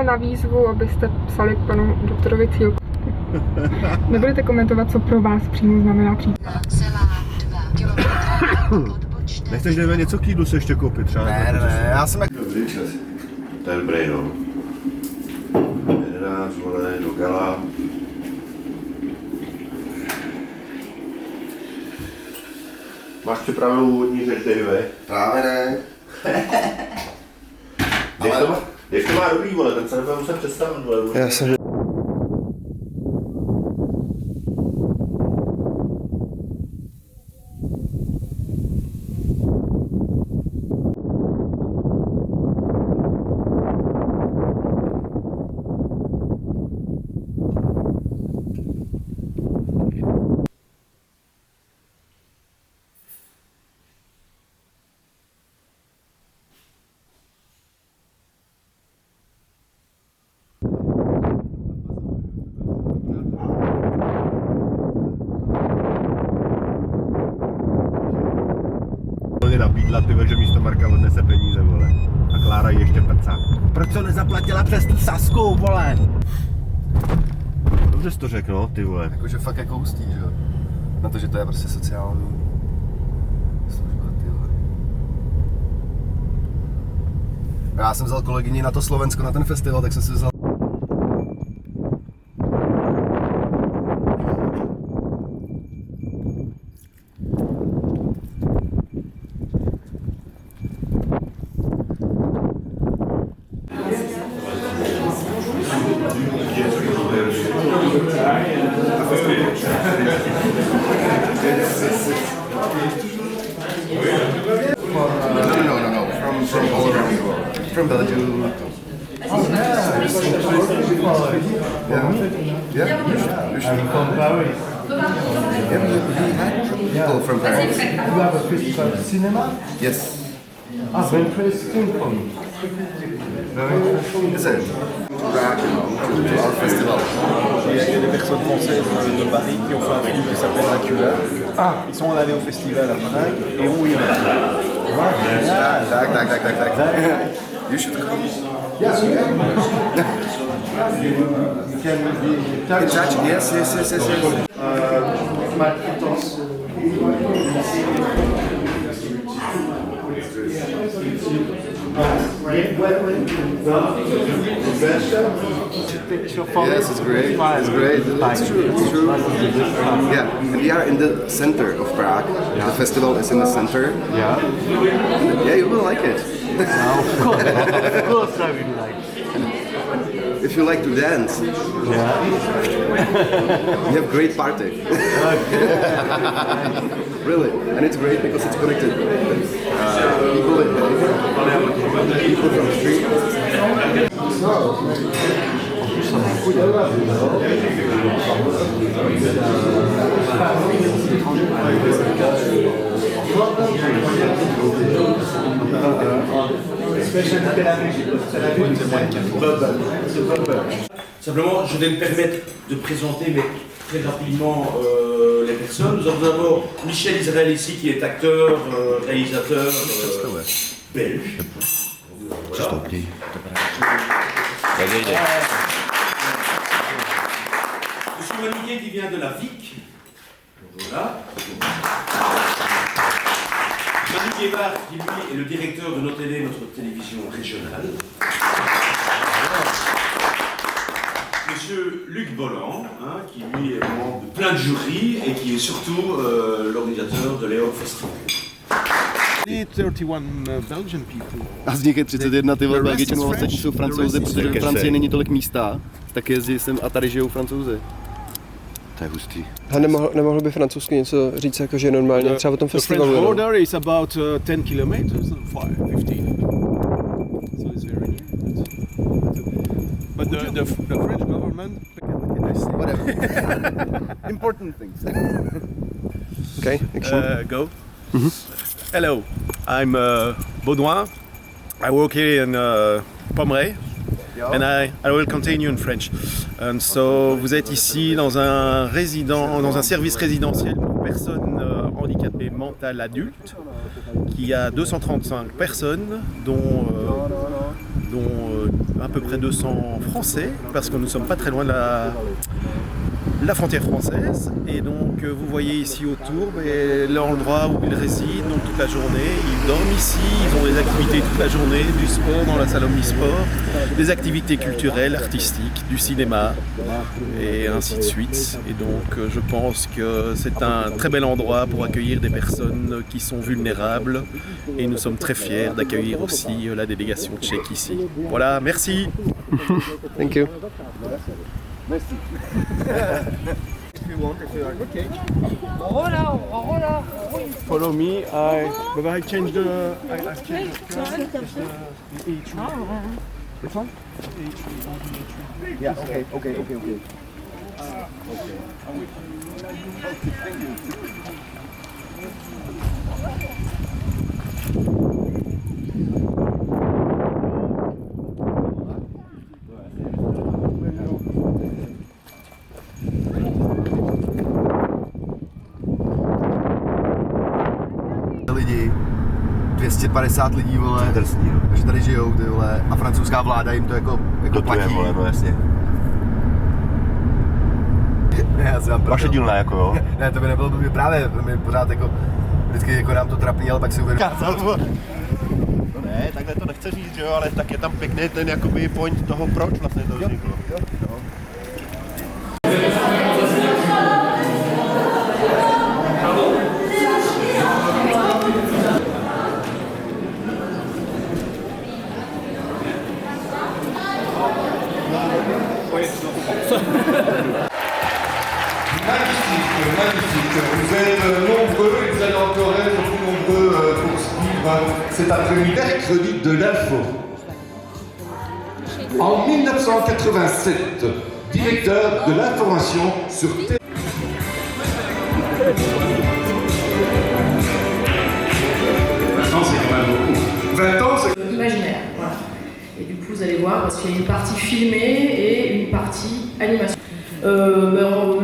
odpověděl na výzvu, abyste psali panu doktorovi Cílku. Nebudete komentovat, co pro vás přímo znamená příklad. Nechceš jdeme něco k jídlu se ještě koupit třeba? Ne, já jsem jak... Dobrý čas. To je dobrý, no. 11, vole, do gala. Máš připravenou úvodní řeč, Davide? Právě ne. Když to má dobrý, vole, ten se nebude muset představit, vole. Já jsem... Nabídla, tyve, že místo Marka odnese peníze, vole. A Klára jí ještě prcá. Proč to nezaplatila přes tu Sasku, vole? Dobře jsi to řekl, no, ty vole. Jakože fakt jako hustý, že jo? Na to, že to je prostě sociální služba, ty vole. Já jsem vzal kolegyni na to Slovensko, na ten festival, tak jsem si vzal... No. From all around the world. From Belgium. Oh, yeah. Yeah. From Paris. Yeah, we had people from Paris. You have a festival of cinema? Yes. Ah, very interesting for me. Very interesting. Is it? To our festival. Il y a des personnes françaises de Paris qui ont fait un film qui s'appelle Dracula. Ah. Ils sont allés au festival à Prague et ont eu You should come. Yes, you can. You can be in touch. Yes. Maltraitance. Yes, it's great. It's great. It's true. Yeah, and we are in the center of Prague. The festival is in the center. Yeah. Yeah, you will like it. Of course I will like. If you like to dance, Yeah. we have great party. Really, and it's great because it's connected. People from the street. Simplement, je vais me permettre de présenter, mais très rapidement, les personnes. Nous avons d'abord Michel Israël ici, qui est acteur, réalisateur belge. Voilà. Monsieur Maniquet qui vient de la Vic. Voilà. Manu Guévard qui lui est le directeur de notre télé, notre télévision régionale. Monsieur Luc Bolland, qui lui est membre de plein de jurys et qui est surtout l'organisateur de l'EOC Festival. 31 Belgian people. A z nich je 31 ty vole, většinou ostatní jsou Francouzi, protože ve Francii není tolik místa, tak jezdí sem a tady žijou Francouzi. To je hustý. A nemohl by francouzsky něco říct, jako že normálně třeba o tom festivalu? The French border is about 10 kilometers, 15. So it's very near. But the French government... Whatever. Important things. Okay, action. Go. Hello, I'm Baudouin. I work here in Pomeray. And I will continue in French. And so, vous êtes ici dans un service résidentiel pour personnes handicapées mentales adultes qui a 235 personnes, dont dont à peu près 200 Français, parce que nous ne sommes pas très loin de la frontière française. Et donc vous voyez ici autour l'endroit où ils résident donc toute la journée. Ils dorment ici, ils ont des activités toute la journée, du sport dans la salle omnisport, des activités culturelles, artistiques, du cinéma et ainsi de suite. Et donc je pense que c'est un très bel endroit pour accueillir des personnes qui sont vulnérables et nous sommes très fiers d'accueillir aussi la délégation tchèque ici. Voilà, merci. Thank you. Follow me. I change the. Yeah, okay. Lidi, 250 lidí, vole, Drsný, no. takže tady žijou, ty vole, a francouzská vláda jim to jako Dotuje, platí. vole, no jasně. Ne, já si vám Vaše dílna, jako jo? Ne, to by nebylo blbě právě, my pořád jako, vždycky jako nám to trapný, ale pak si uvědomí. No ne, takhle to nechce říct, že jo, ale tak je tam pěkný ten jakoby point toho, proč vlastně to vzniklo. Magnifique. Vous êtes nombreux et vous allez encore être plus nombreux pour suivre cet après-midi. Mercredi de l'info. En 1987, directeur de l'information sur T. Maintenant, c'est quand même beaucoup. 20 ans, c'est imaginaire. Voilà. Et du coup, vous allez voir, parce qu'il y a une partie filmée et une partie animation.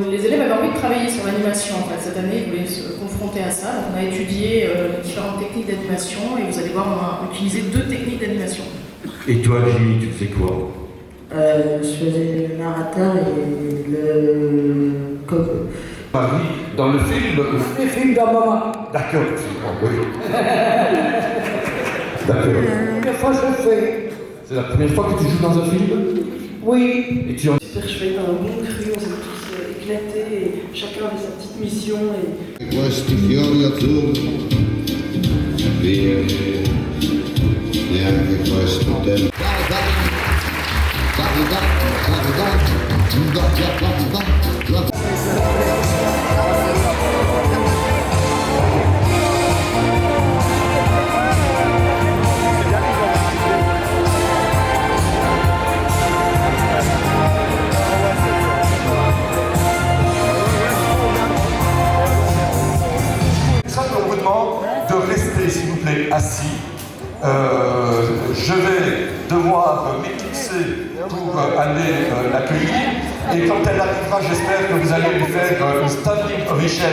Les élèves avaient envie de travailler sur l'animation en fait. Cette année, ils voulaient se confronter à ça. Donc, on a étudié les différentes techniques d'animation et vous allez voir, on a utilisé 2 techniques d'animation. Et toi, Jimmy, tu fais quoi? Je faisais le narrateur et le coq. Marie, dans le film. Le film d'un moment. D'accord, oui. D'accord. La première fois que je le fais. C'est la première fois que tu joues dans un film? Oui. Et tu en... Super chouette, un bon cru, on s'est tous éclatés et chacun avait sa petite mission. Questi fiori azzurri, via, neanche questo tempo. On vous demande de rester, s'il vous plaît, assis. Je vais devoir m'éclipser pour aller l'accueillir. Et quand elle arrivera, j'espère que vous allez lui faire une standing ovation.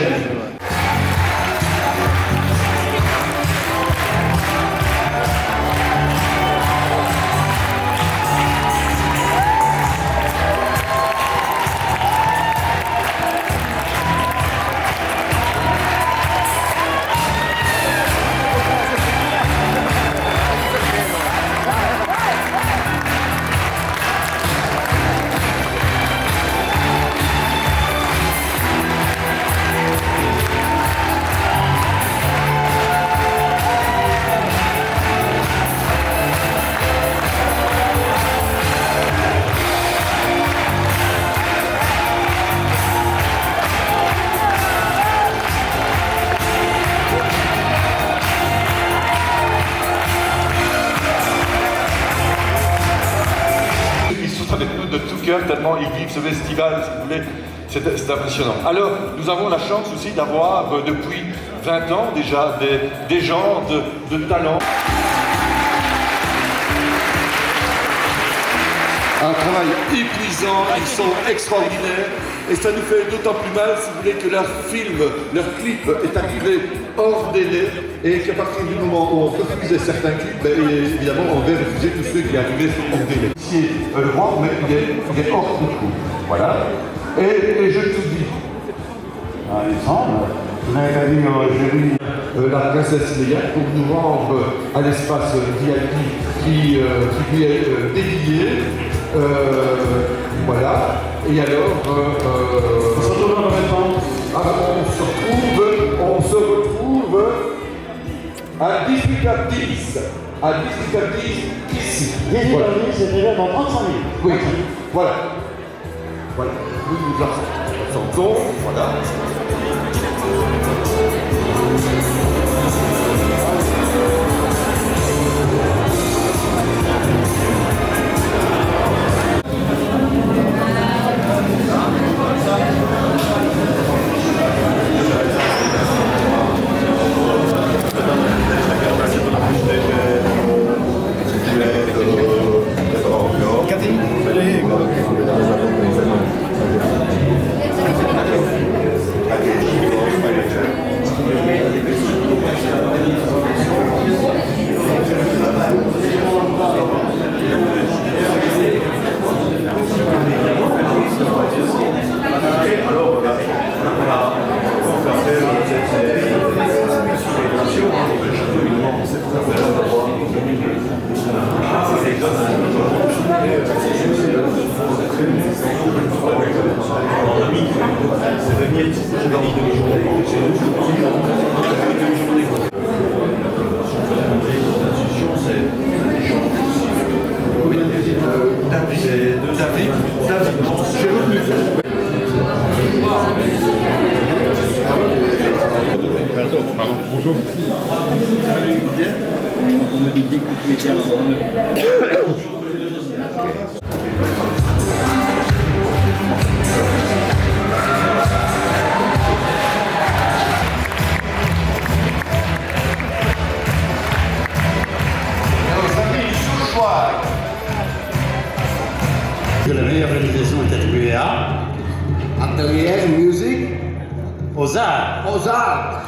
Avec nous de tout cœur, tellement ils vivent ce festival, si vous voulez, c'est impressionnant. Alors, nous avons la chance aussi d'avoir, depuis 20 ans déjà, des gens de talent. Un travail épuisant, ils sont extraordinaires. Et ça nous fait d'autant plus mal, si vous voulez, que leur film, leur clip est arrivé hors délai et qu'à partir du moment où on refusait certains clips, ben, évidemment, on devait refuser tous ceux qui arrivaient hors délai. C'est le droit, mais il est hors concours. Voilà. Et je te dis. Alexandre, vous avez dit la princesse Léa pour nous rendre à l'espace VIP qui lui est dédié. Voilà. Et alors, on se retrouve dans le temps. On se retrouve à 18h10. À 18h10 ici. 18h10, c'est déjà dans 35 minutes. Oui, voilà. Voilà. Nous absentons. Voilà. Bonjour. Que la meilleure réalisation est attribuée à Atelier Music aux arts. aux arts.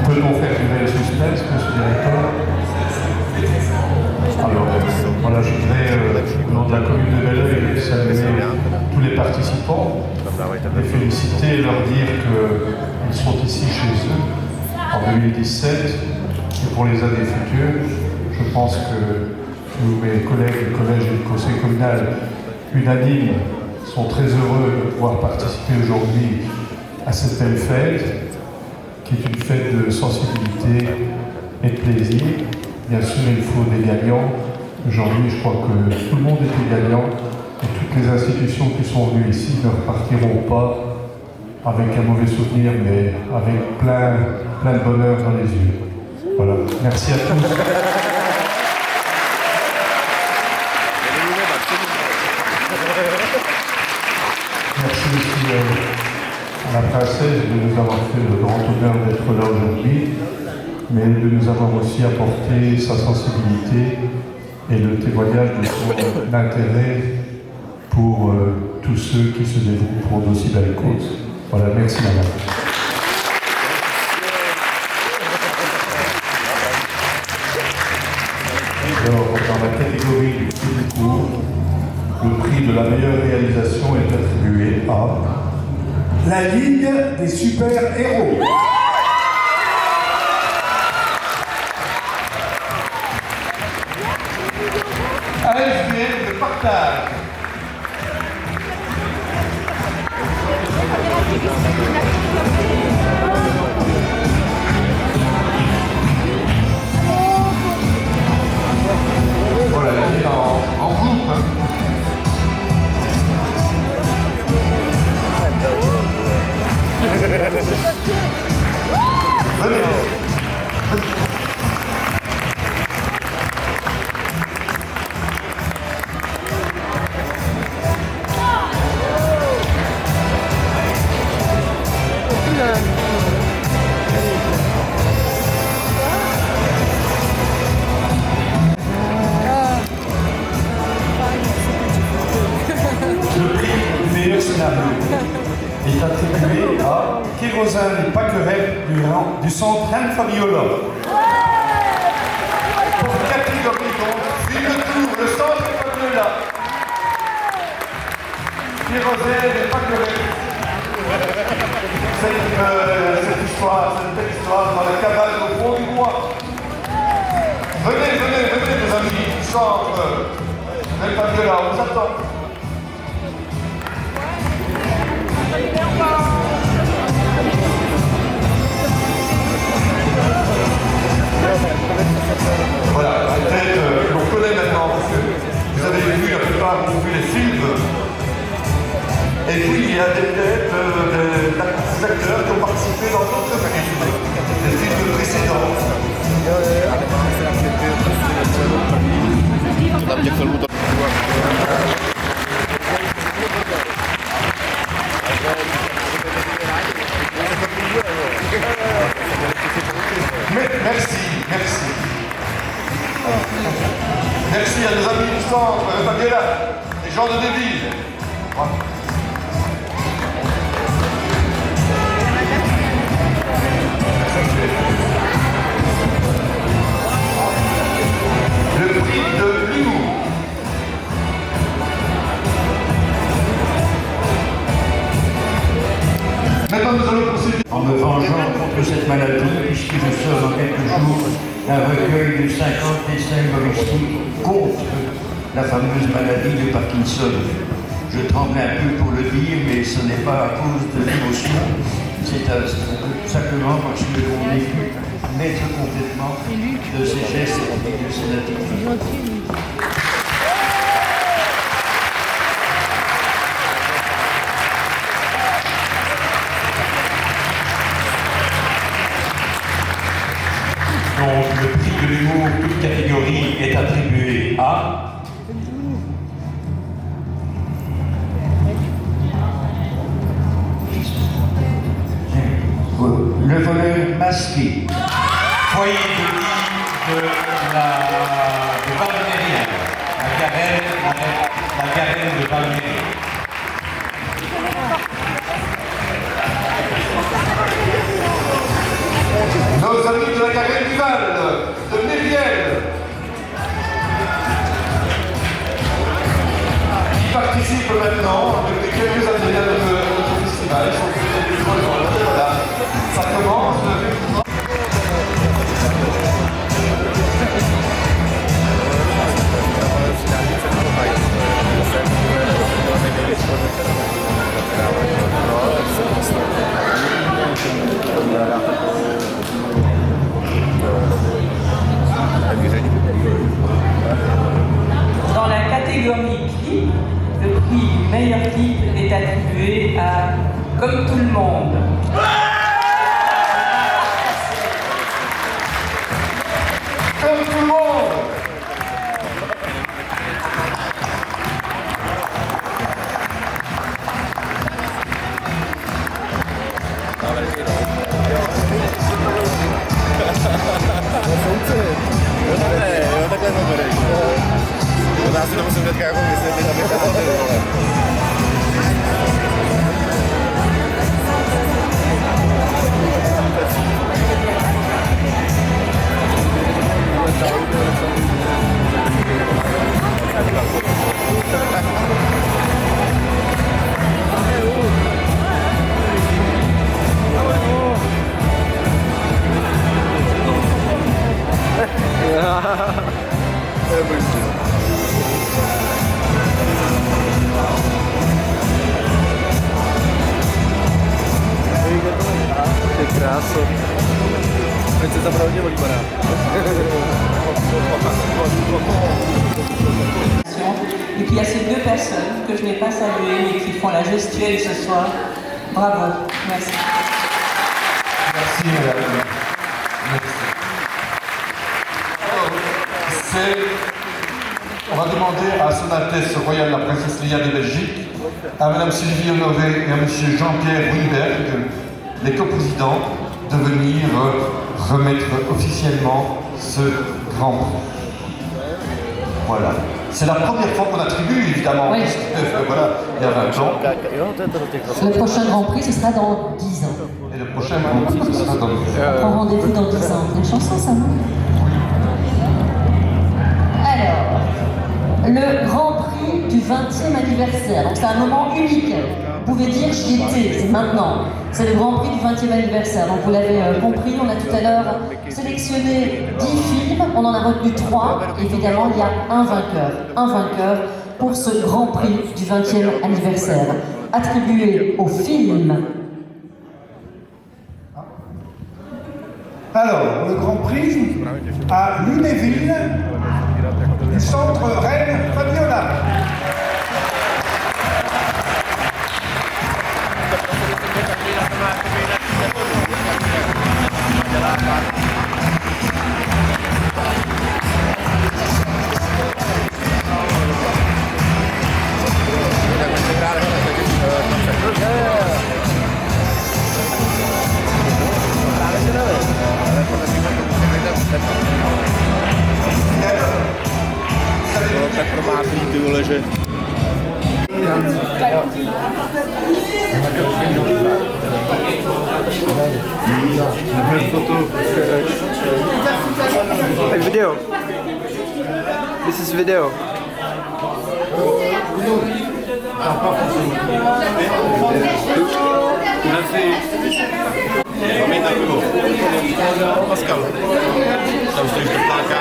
Peut-on faire durer le suspense, monsieur le directeur? Alors, voilà, je voudrais, au nom de la commune de Belleuil, saluer tous les participants, les féliciter et leur dire qu'ils sont ici chez eux en 2017 et pour les années futures. Je pense que tous mes collègues du collège et du conseil communal unanimes sont très heureux de pouvoir participer aujourd'hui à cette belle fête, qui est une fête de sensibilité et de plaisir. Bien sûr, il faut des gagnants. Aujourd'hui, je crois que tout le monde était gagnant et toutes les institutions qui sont venues ici ne repartiront pas avec un mauvais souvenir, mais avec plein de bonheur dans les yeux. Voilà. Merci à tous. Merci aussi à la princesse de nous avoir fait le grand honneur d'être là aujourd'hui, mais de nous avoir aussi apporté sa sensibilité et le témoignage de son intérêt pour tous ceux qui se dévouent pour d'aussi belles causes. Voilà, merci madame. Alors, dans la catégorie du prix du cours, le prix de la meilleure réalisation est attribué à La Ligue des super-héros. ASBL de partage. Voilà, il est en groupe. Hein. Venez. Est attribué à Kérosène Pacquerel du centre Anne Fabiola. Pour catégorie donc, film de tour, le centre Fabiola. Kérosène Pacquerel. Cette histoire, cette belle histoire dans la cabane au fond du bois. Venez, mes amis, du centre Anne Fabiola, on vous attend. Voilà, la tête l'on connaît maintenant, parce que vous avez vu, la plupart ont vu les films. Et puis il y a des têtes d'acteurs qui ont participé dans d'autres films, des films précédents. Merci à nos amis du centre, Fabiola, les gens de Deville. Le prix de l'humour. Maintenant, nous allons poursuivre. En me vengeant contre cette maladie, puisque je sors dans quelques jours un recueil de 50 essais humoristiques contre la fameuse maladie de Parkinson. Je tremble un peu pour le dire, mais ce n'est pas à cause de l'émotion, c'est simplement parce que mon écu maître complètement de ses gestes et de ses attitudes. Donc le prix de l'humour, toute catégorie, est attribué à Le voleur masqué. foyer de vie de Valméry, la Garenne de Valméry. Nos amis de la carrière Duval, de Méviel, qui participent maintenant depuis quelques années à notre festival. Ils sont venus des voilà. Ça commence. Dans la catégorie clip, le prix du meilleur clip est attribué à Comme tout le monde. Comme tout le monde. Já si to musím teďka jako vysvětlit, abych to zabil, vole. To je boží. Ty kráso. Teď se tam hodně odpadá. Et puis il y a ces deux personnes que je n'ai pas saluées mais qui font la gestuelle ce soir. Bravo, merci. Merci madame. On va demander à Son Altesse Royale la Princesse Léa de Belgique, à Madame Sylvie Honoré et à Monsieur Jean-Pierre Winberg, les coprésidents, de venir remettre officiellement ce grand prix. Voilà. C'est la première fois qu'on attribue, évidemment, oui. Voilà, il y a 20 ans. Le prochain Grand Prix, ce sera dans 10 ans. Et le prochain Grand Prix, ce sera dans 10 ans. On prend rendez-vous dans 10 ans. Une chanson, ça, non? Alors, le Grand Prix du 20e anniversaire. Donc c'est un moment unique. Vous pouvez dire j'y étais, c'est maintenant. C'est le Grand Prix du 20e anniversaire. Donc vous l'avez compris, on a tout à l'heure sélectionné 10 films, on en a retenu 3. Évidemment, il y a un vainqueur pour ce Grand Prix du 20e anniversaire, attribué au film. Alors, le Grand Prix à Lunéville du centre Reine Fabiola. Tak promátný, ty vole, že... Hey, video. This is video. Pascal. Tam stojíš do pláka.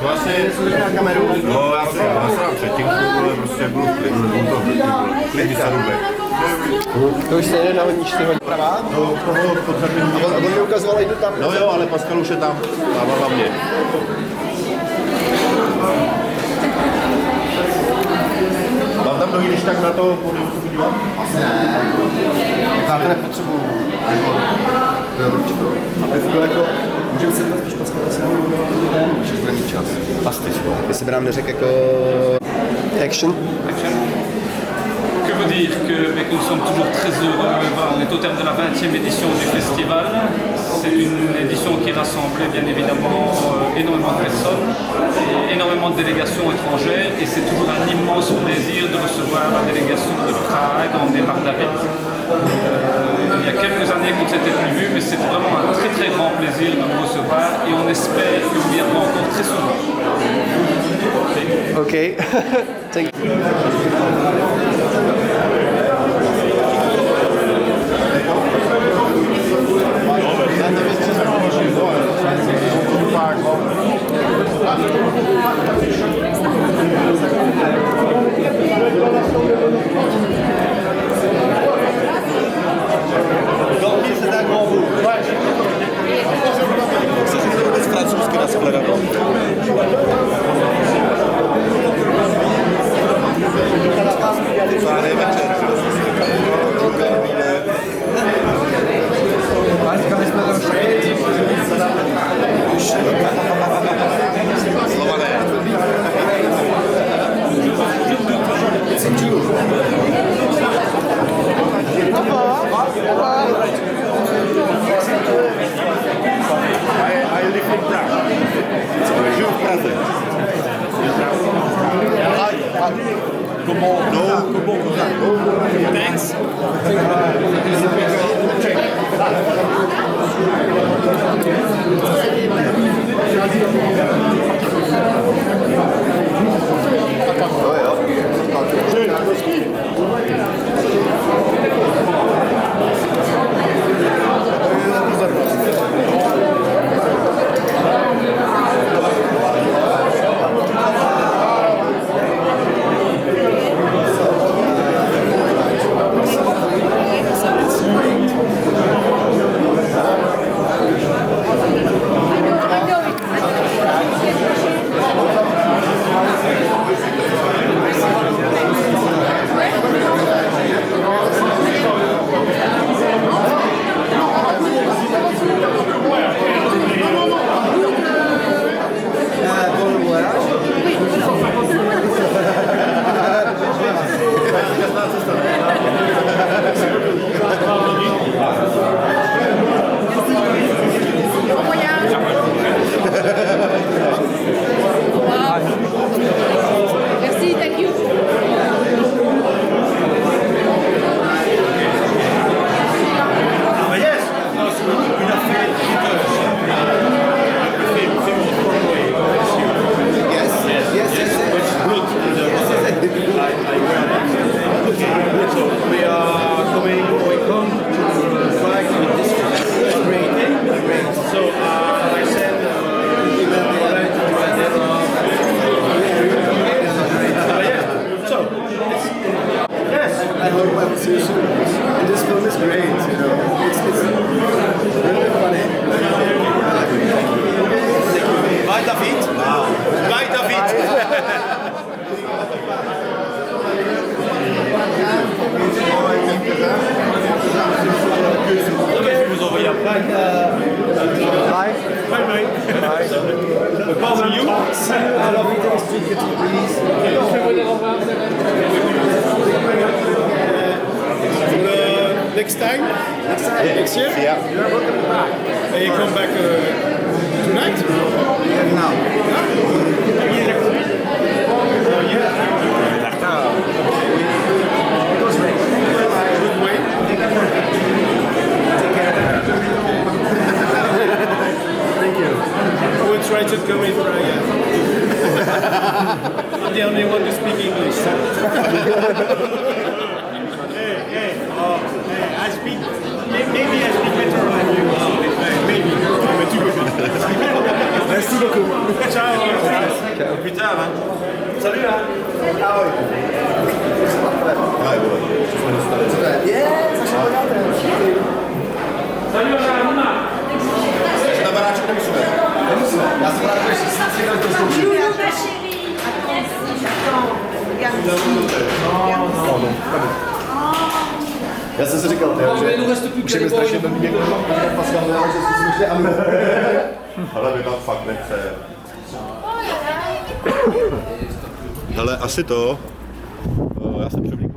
Vlastně na kameru. No, já jsem předtím, ale prostě budu klidně se rubek. To už se nenahodníš, ty hodí pravá? No, toho podřadení. A on mi ukazoval, jdu tam. No jo, ale Pascal už je tam. Dával na mě. Mám tam dojí, když tak na to podívám se podívat? Já to nepotřebuju. Aby to bylo jako, můžeme se tam spíš Pascala se že bude mít čas. Pastič. Jestli by nám neřekl jako... Action. Que vous dire que nous sommes toujours très heureux. On est au terme de la 20e édition du festival. C'est une édition qui rassemble bien évidemment énormément de personnes, et énormément de délégations étrangères, et c'est toujours un immense plaisir de recevoir la délégation de Prague en départ d'Arrêt. Il y a quelques années qu'on s'était plus vu, mais c'est vraiment un très très grand plaisir de vous recevoir, et on espère que vous viendrez encore très souvent. Ok. Thank you. C'est un grand mot. C'est juste vůbec francouzsky na shledanou. Večer. We are coming, we come to back with this great. So I send I hope I will see you soon. And this film is great, you know. It's really funny. Bye David. Bye David. Je vais vous envoyer après. Bye. Bye bye. Bye. You. Next time? Next year? Yeah. And you come back tonight? Now. Good way. Thank you. I will try to come in Prague. I'm the only one to speak English. I speak, maybe I speak better than you. Maybe. Mais tu peux. Merci beaucoup. Ciao. Plus tard. Hein. Salut. Hein. Ah oui. Salut, Anna. Na baráčku nemusíme. Nemusíme. Já jsem rád, že si to zkouším. Já jsem si říkal, že už je mi strašně blbý někdo Pascal, že si myslím, že ano. Ale vy tam fakt nechce. Hele, asi to. Já jsem převlík